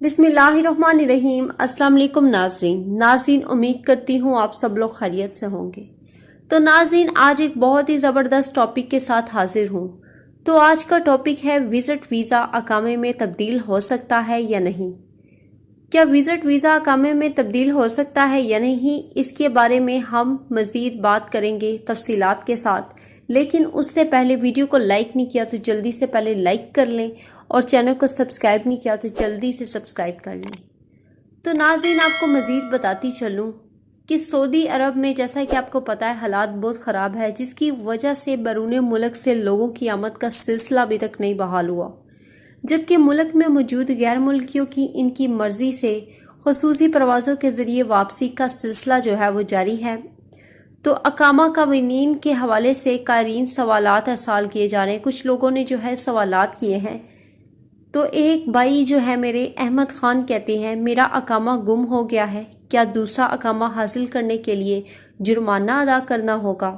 बिस्मिल्लाहिर्रहमानिर्रहीम। अस्सलाम वालेकुम नाज़रीन, उम्मीद करती हूँ आप सब लोग खैरियत से होंगे। तो नाज़रीन, आज एक बहुत ही ज़बरदस्त टॉपिक के साथ हाजिर हूँ। तो आज का टॉपिक है विज़िट वीज़ा अकामे में तब्दील हो सकता है या नहीं। क्या विज़िट वीज़ा अकामे में तब्दील हो सकता है या नहीं, इसके बारे में हम मज़ीद बात करेंगे तफसीलात के साथ। लेकिन उससे पहले वीडियो को लाइक नहीं किया तो जल्दी से पहले लाइक कर लें, और चैनल को सब्सक्राइब नहीं किया तो जल्दी से सब्सक्राइब कर लें। तो नाज़रीन, आपको मज़ीद बताती चलूँ कि सऊदी अरब में जैसा कि आपको पता है हालात बहुत ख़राब है, जिसकी वजह से बैरून मुल्क से लोगों की आमद का सिलसिला अभी तक नहीं बहाल हुआ, जबकि मुल्क में मौजूद गैर मुल्कियों की इनकी मर्ज़ी से ख़ुसूसी परवाज़ों के ज़रिए वापसी का सिलसिला जो है वो जारी है। तो अकामा कावीनीन के हवाले से कारीन सवालात अरसाल किए जा रहे हैं। कुछ लोगों ने जो है सवालात किए हैं। तो एक भाई जो है मेरे अहमद ख़ान कहते हैं, मेरा अकामा गुम हो गया है, क्या दूसरा अकामा हासिल करने के लिए जुर्माना अदा करना होगा।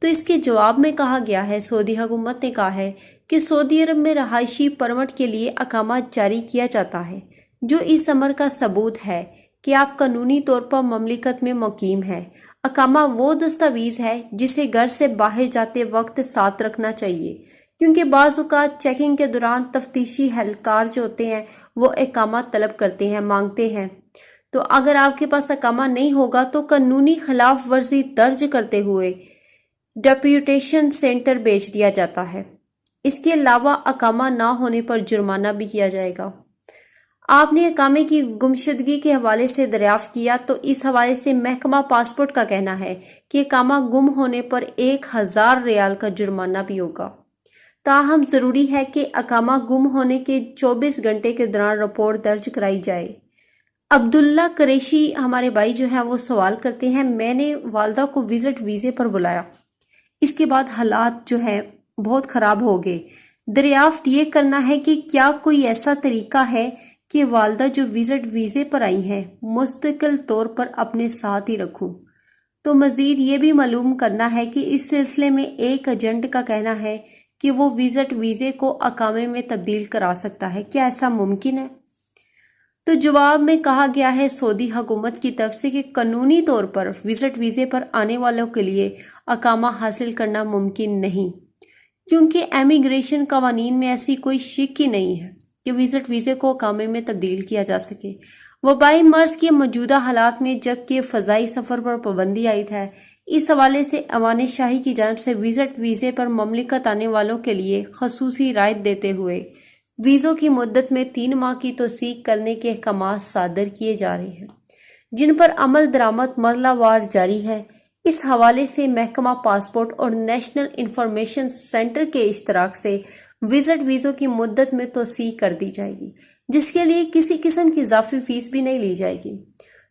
तो इसके जवाब में कहा गया है, सऊदी हुकूमत ने कहा है कि सऊदी अरब में रहायशी परमिट के लिए अकामा जारी किया जाता है, जो इस अमर का सबूत है कि आप कानूनी तौर पर ममलिकत में मुकीम हैं। अकामा वो दस्तावेज़ है जिसे घर से बाहर जाते वक्त साथ रखना चाहिए, क्योंकि बाज़ औक़ात चेकिंग के दौरान तफ्तीशी एहलकार जो होते हैं वो अकामा तलब करते हैं, मांगते हैं। तो अगर आपके पास अकामा नहीं होगा तो कानूनी खिलाफ वर्जी दर्ज करते हुए डेप्यूटेशन सेंटर भेज दिया जाता है। इसके अलावा अकामा ना होने पर जुर्माना भी किया जाएगा। आपने अकामे की गुमशुदगी के हवाले से दरियाफ्त किया तो इस हवाले से महकमा पासपोर्ट का कहना है कि अकामा गुम होने पर 1000 रियाल का जुर्माना भी होगा। ताहम ज़रूरी है कि अकामा गुम होने के 24 घंटे के दौरान रिपोर्ट दर्ज कराई जाए। अब्दुल्ला कुरैशी हमारे भाई जो हैं वो सवाल करते हैं, मैंने वालदा को विज़िट वीज़े पर बुलाया, इसके बाद हालात जो हैं बहुत ख़राब हो गए। दरियाफ्त ये करना है कि क्या कोई ऐसा तरीका है कि वालदा जो विज़िट वीज़े पर आई हैं मुस्तकिल तौर पर अपने साथ ही रखूं। तो मज़ीद ये भी मालूम करना है कि इस सिलसिले में एक एजेंट का कहना है कि वो विज़िट वीज़े को अकामे में तब्दील करा सकता है। क्या ऐसा मुमकिन है? तो जवाब में कहा गया है सऊदी हुकूमत की तरफ से कि कानूनी तौर पर विज़िट वीज़े पर आने वालों के लिए अकामा हासिल करना मुमकिन नहीं, क्योंकि इमिग्रेशन कवानीन में ऐसी कोई शिक ही नहीं है कि विज़िट वीज़े को अकामे में तब्दील किया जा सके। वबाई मर्ज के मौजूदा हालात में जबकि फ़ज़ाई सफ़र पर पाबंदी आई है, इस हवाले से अवान शाही की जानिब से विज़िट वीज़े पर ममलिकत आने वालों के लिए खसूसी रायत देते हुए वीज़ों की मुद्दत में 3 माह की तौसीक करने के अहकामात सादर किए जा रहे हैं, जिन पर अमल दरामद मरलावार जारी है। इस हवाले से महकमा पासपोर्ट और नेशनल इंफॉर्मेशन सेंटर के इश्तराक से विज़िट वीज़ों की मुद्दत में तौसीक कर दी जाएगी, जिसके लिए किसी किस्म की इजाफी फ़ीस भी नहीं ली जाएगी।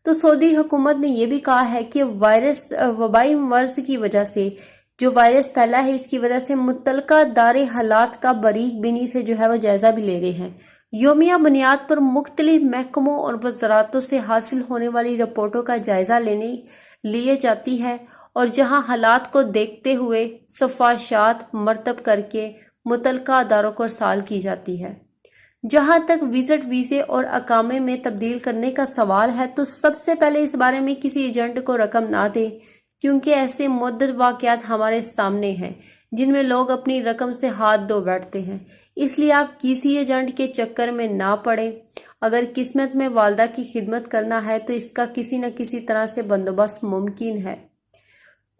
तो सऊदी हुकूमत ने यह भी कहा है कि वबाई मर्ज की वजह से जो वायरस फैला है, इसकी वजह से मुतलका दारे हालात का बारीक बिनी से जो है वो जायज़ा भी ले रहे हैं। योमिया बुनियाद पर मुख्तलिफ महकमों और वज़ारातों से हासिल होने वाली रिपोर्टों का जायज़ा लिए जाती है, और जहां हालात को देखते हुए सिफारिशात मरतब करके मुतलका अदारों को अरसाल की जाती है। जहां तक विज़िट वीज़े और अकामे में तब्दील करने का सवाल है, तो सबसे पहले इस बारे में किसी एजेंट को रकम ना दें, क्योंकि ऐसे मुद्दत वाक़यात हमारे सामने हैं जिनमें लोग अपनी रकम से हाथ धो बैठते हैं। इसलिए आप किसी एजेंट के चक्कर में ना पड़ें। अगर किस्मत में वालदा की खिदमत करना है तो इसका किसी न किसी तरह से बंदोबस्त मुमकिन है।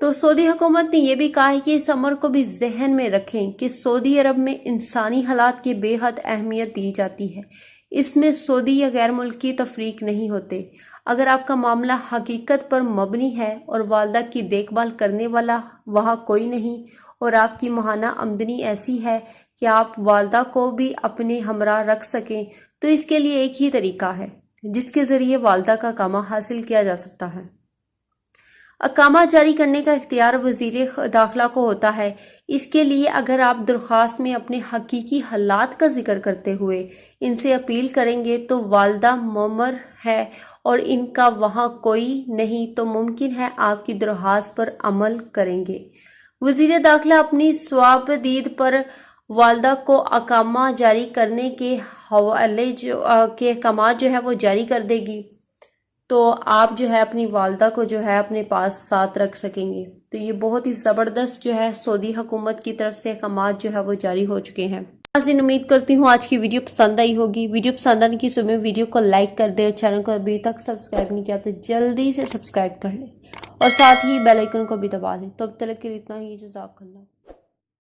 तो सऊदी हुकूमत ने यह भी कहा है कि इस अमर को भी जहन में रखें कि सऊदी अरब में इंसानी हालात की बेहद अहमियत दी जाती है। इसमें सऊदी या गैर मुल्की तफरीक नहीं होते। अगर आपका मामला हकीकत पर मबनी है और वालदा की देखभाल करने वाला वहाँ कोई नहीं, और आपकी माहाना आमदनी ऐसी है कि आप वालदा को भी अपने हमरा रख सकें, तो इसके लिए एक ही तरीका है जिसके ज़रिए वालदा का अकामा हासिल किया जा सकता है। अकामा जारी करने का इख्तियार वज़ीर दाखिला को होता है। इसके लिए अगर आप दरख्वास्त में अपने हकीकी हालात का जिक्र करते हुए इनसे अपील करेंगे तो वालदा मोमर है और इनका वहाँ कोई नहीं, तो मुमकिन है आपकी दरख्वास्त पर अमल करेंगे। वज़ीर दाखिला अपनी स्वाबदीद पर वालदा को अकामा जारी करने के حوالے کے احکامات جو ہے وہ جاری کر دے گی، تو آپ جو ہے اپنی والدہ کو جو ہے اپنے پاس ساتھ رکھ سکیں گے۔ تو یہ بہت ہی زبردست جو ہے سعودی حکومت کی طرف سے احکامات جو ہے وہ جاری ہو چکے ہیں۔ ناظرین، امید کرتی ہوں آج کی ویڈیو پسند آئی ہوگی۔ ویڈیو پسند آنے کی صورت میں ویڈیو کو لائک کر دیں، اور چینل کو ابھی تک سبسکرائب نہیں کیا تو جلدی سے سبسکرائب کر لیں، اور ساتھ ہی بیل آئیکن کو بھی دبا لیں۔ تو اب تک کے لیے اتنا ہی، جزاک اللہ۔